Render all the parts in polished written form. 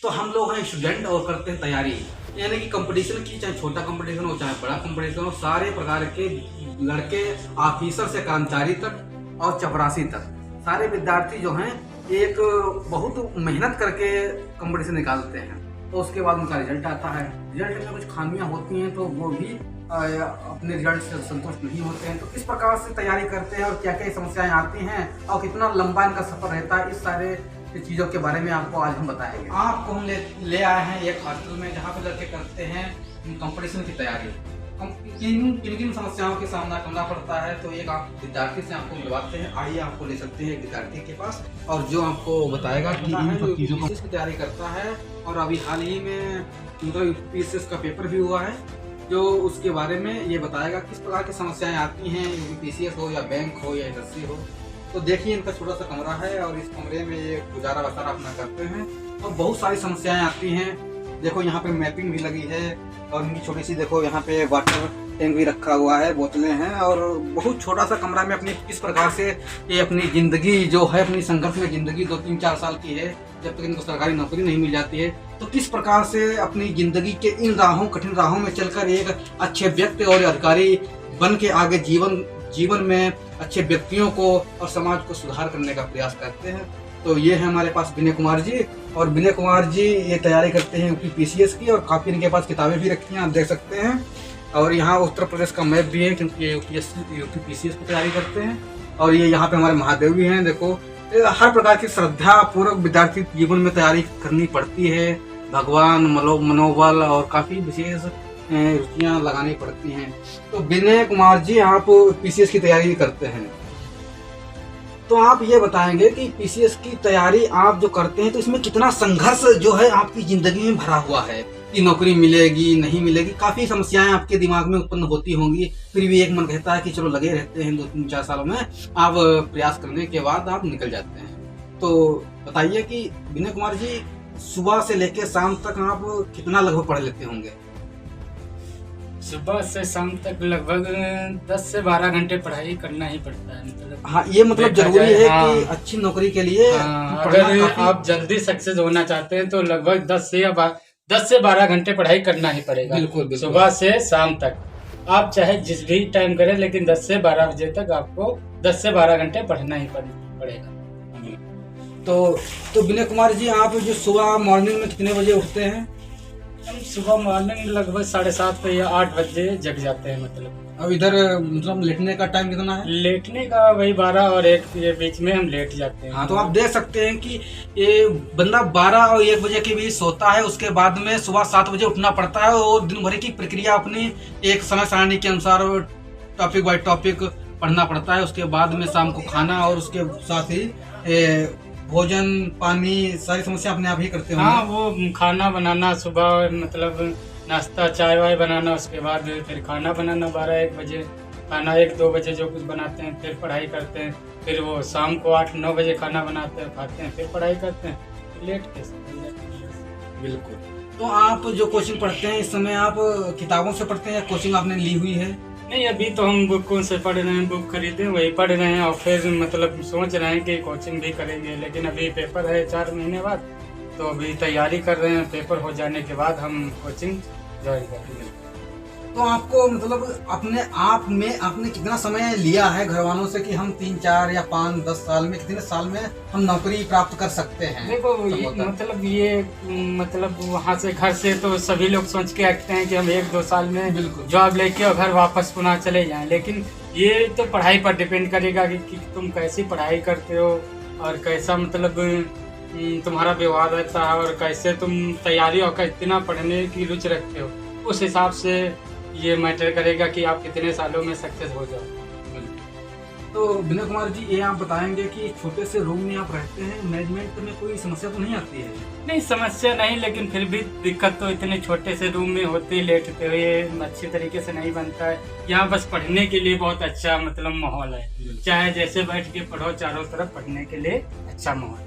तो हम लोग हैं स्टूडेंट और करते हैं तैयारी, यानी कि कंपटीशन की, चाहे छोटा कंपटीशन हो चाहे बड़ा कंपटीशन हो, सारे प्रकार के लड़के ऑफिसर से कर्मचारी तक और चपरासी तक सारे विद्यार्थी जो हैं एक बहुत मेहनत करके कंपटीशन निकालते हैं। तो उसके बाद उनका रिजल्ट आता है, रिजल्ट में कुछ खामियां होती हैं तो वो भी अपने रिजल्ट से संतुष्ट नहीं होते हैं। तो किस प्रकार से तैयारी करते हैं और क्या क्या समस्याएं आती हैं और कितना लंबा इनका सफर रहता है, इस सारे चीज़ों के बारे में आपको आज हम बताएंगे। आपको हम ले आए हैं एक हॉस्टल में जहाँ पे लड़के करते हैं कंपटीशन की तैयारी। हम किन किन समस्याओं के सामना करना पड़ता है, तो एक आप विद्यार्थी से आपको मिलवाते हैं। आइए आपको ले सकते हैं एक विद्यार्थी के पास, और जो आपको बताएगा कि इन सब चीज़ों की तैयारी करता है। और अभी हाल ही में मतलब यूपीएससी का पेपर भी हुआ है, जो उसके बारे में ये बताएगा किस प्रकार की समस्याएं आती हैं, यूपीएससी हो या बैंक हो या एसएससी हो। तो देखिए इनका छोटा सा कमरा है और इस कमरे में ये गुजारा वसारा अपना करते हैं और बहुत सारी समस्याएं आती हैं। देखो यहाँ पे मैपिंग भी लगी है और इनकी छोटी सी देखो यहाँ पे वाटर टैंक भी रखा हुआ है, बोतलें हैं, और बहुत छोटा सा कमरा में अपनी किस प्रकार से ये अपनी ज़िंदगी जो है, अपनी संघर्ष में ज़िंदगी 2-3-4 साल की है, जब तक इनको सरकारी नौकरी नहीं मिल जाती है, तो किस प्रकार से अपनी ज़िंदगी के इन राहों, कठिन राहों में चलकर एक अच्छे व्यक्ति और अधिकारी बन के आगे जीवन में अच्छे व्यक्तियों को और समाज को सुधार करने का प्रयास करते हैं। तो ये है हमारे पास विनय कुमार जी, और विनय कुमार जी ये तैयारी करते हैं यूपीपीसीएस की, और काफ़ी इनके पास किताबें भी रखी हैं, आप देख सकते हैं। और यहाँ उत्तर प्रदेश का मैप भी है, क्योंकि ये यूपीपीसीएस की तैयारी करते हैं। और ये यहाँ पे हमारे महादेव भी हैं। देखो हर प्रकार की श्रद्धा पूर्वक विद्यार्थी जीवन में तैयारी करनी पड़ती है, भगवान मनोबल और काफ़ी विशेष रुचियाँ लगानी पड़ती हैं। तो विनय कुमार जी आप पीसीएस की तैयारी करते हैं, तो आप ये बताएंगे कि पीसीएस की तैयारी आप जो करते हैं तो इसमें कितना संघर्ष जो है आपकी जिंदगी में भरा हुआ है, कि नौकरी मिलेगी नहीं मिलेगी, काफी समस्याएं आपके दिमाग में उत्पन्न होती होंगी, फिर भी एक मन कहता है कि चलो लगे रहते हैं, 2-3-4 सालों में आप प्रयास करने के बाद आप निकल जाते हैं। तो बताइए कि विनय कुमार जी सुबह से लेकर शाम तक आप कितना लगभग पढ़ लेते होंगे? सुबह से शाम तक लगभग 10 से 12 घंटे पढ़ाई करना ही पड़ता है। मतलब हाँ, ये मतलब जरूरी है कि अच्छी नौकरी के लिए अगर आप जल्दी सक्सेस होना चाहते हैं तो लगभग 10 से 12 घंटे पढ़ाई करना ही पड़ेगा। बिल्कुल। सुबह से शाम तक आप चाहे जिस भी टाइम करें, लेकिन 10 से 12 बजे तक आपको 10 से 12 घंटे पढ़ना ही पड़ेगा। तो विनय कुमार जी आप जो सुबह मॉर्निंग में कितने बजे उठते हैं? हम सुबह मॉर्निंग लगभग 7:30 या 8 बजे जग जाते हैं। मतलब अब इधर मतलब लेटने का टाइम कितना है? लेटने का वही 12 और 1 के बीच में हम लेट जाते हैं। हाँ, तो आप देख सकते हैं कि ये बंदा 12 और 1 बजे के बीच सोता है, उसके बाद में सुबह 7 बजे उठना पड़ता है और दिन भर की प्रक्रिया अपनी एक समय सारणी के अनुसार टॉपिक बाय टॉपिक पढ़ना पड़ता है। उसके बाद में शाम को खाना और उसके साथ ही भोजन पानी सारी समस्या अपने आप ही करते हैं। हाँ, वो खाना बनाना, सुबह मतलब नाश्ता चाय वाय बनाना, उसके बाद फिर खाना बनाना 12-1 बजे, खाना 1-2 बजे जो कुछ बनाते हैं, फिर पढ़ाई करते हैं, फिर वो शाम को 8-9 बजे खाना बनाते हैं, खाते हैं, फिर पढ़ाई करते हैं, लेट के बिल्कुल। तो आप जो कोचिंग पढ़ते हैं इस समय आप किताबों से पढ़ते हैं या कोचिंग आपने ली हुई है? नहीं, अभी तो हम बुकों से पढ़ रहे हैं, बुक खरीदे वही पढ़ रहे हैं, और फिर मतलब सोच रहे हैं कि कोचिंग भी करेंगे, लेकिन अभी पेपर है 4 महीने बाद, तो अभी तैयारी कर रहे हैं। पेपर हो जाने के बाद हम कोचिंग ज्वाइन करेंगे। तो आपको मतलब अपने आप में आपने कितना समय लिया है घर वालों से कि हम 3-4 या 5-10 साल में, कितने साल में हम नौकरी प्राप्त कर सकते हैं? देखो ये मतलब वहाँ से घर से तो सभी लोग सोच के रखते हैं कि हम 1-2 साल में जॉब लेके और घर वापस पुनः चले जाएं, लेकिन ये तो पढ़ाई पर डिपेंड करेगा कि तुम कैसी पढ़ाई करते हो और कैसा मतलब तुम्हारा व्यवहार रहता है और कैसे तुम तैयारी और कितना पढ़ने की रुचि रखते हो, उस हिसाब से ये मैटर करेगा कि आप कितने सालों में सक्सेस हो जाओ। तो विनय कुमार जी ये आप बताएंगे कि छोटे से रूम में आप रहते हैं, मैनेजमेंट में कोई समस्या तो नहीं आती है? नहीं, समस्या नहीं, लेकिन फिर भी दिक्कत तो इतने छोटे से रूम में होते लेटते हुए अच्छी तरीके से नहीं बनता है। यहाँ बस पढ़ने के लिए बहुत अच्छा मतलब माहौल है, चाहे जैसे बैठ के पढ़ो, चारों तरफ पढ़ने के लिए अच्छा माहौल।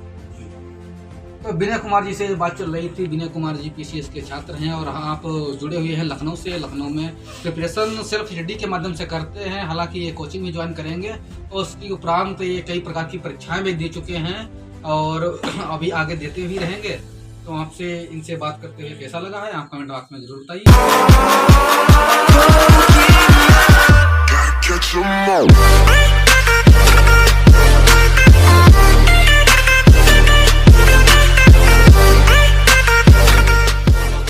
तो विनय कुमार जी से बात चल रही थी। विनय कुमार जी पीसीएस के छात्र हैं और आप जुड़े हुए हैं लखनऊ से। लखनऊ में प्रिपरेशन सिर्फ स्टडी के माध्यम से करते हैं, हालांकि ये कोचिंग भी ज्वाइन करेंगे और उसके उपरांत ये कई प्रकार की परीक्षाएं भी दे चुके हैं और अभी आगे देते भी रहेंगे। तो आपसे इनसे बात करते हुए कैसा लगा है आप कमेंट बॉक्स में जरूर बताइए। Catch 'em all.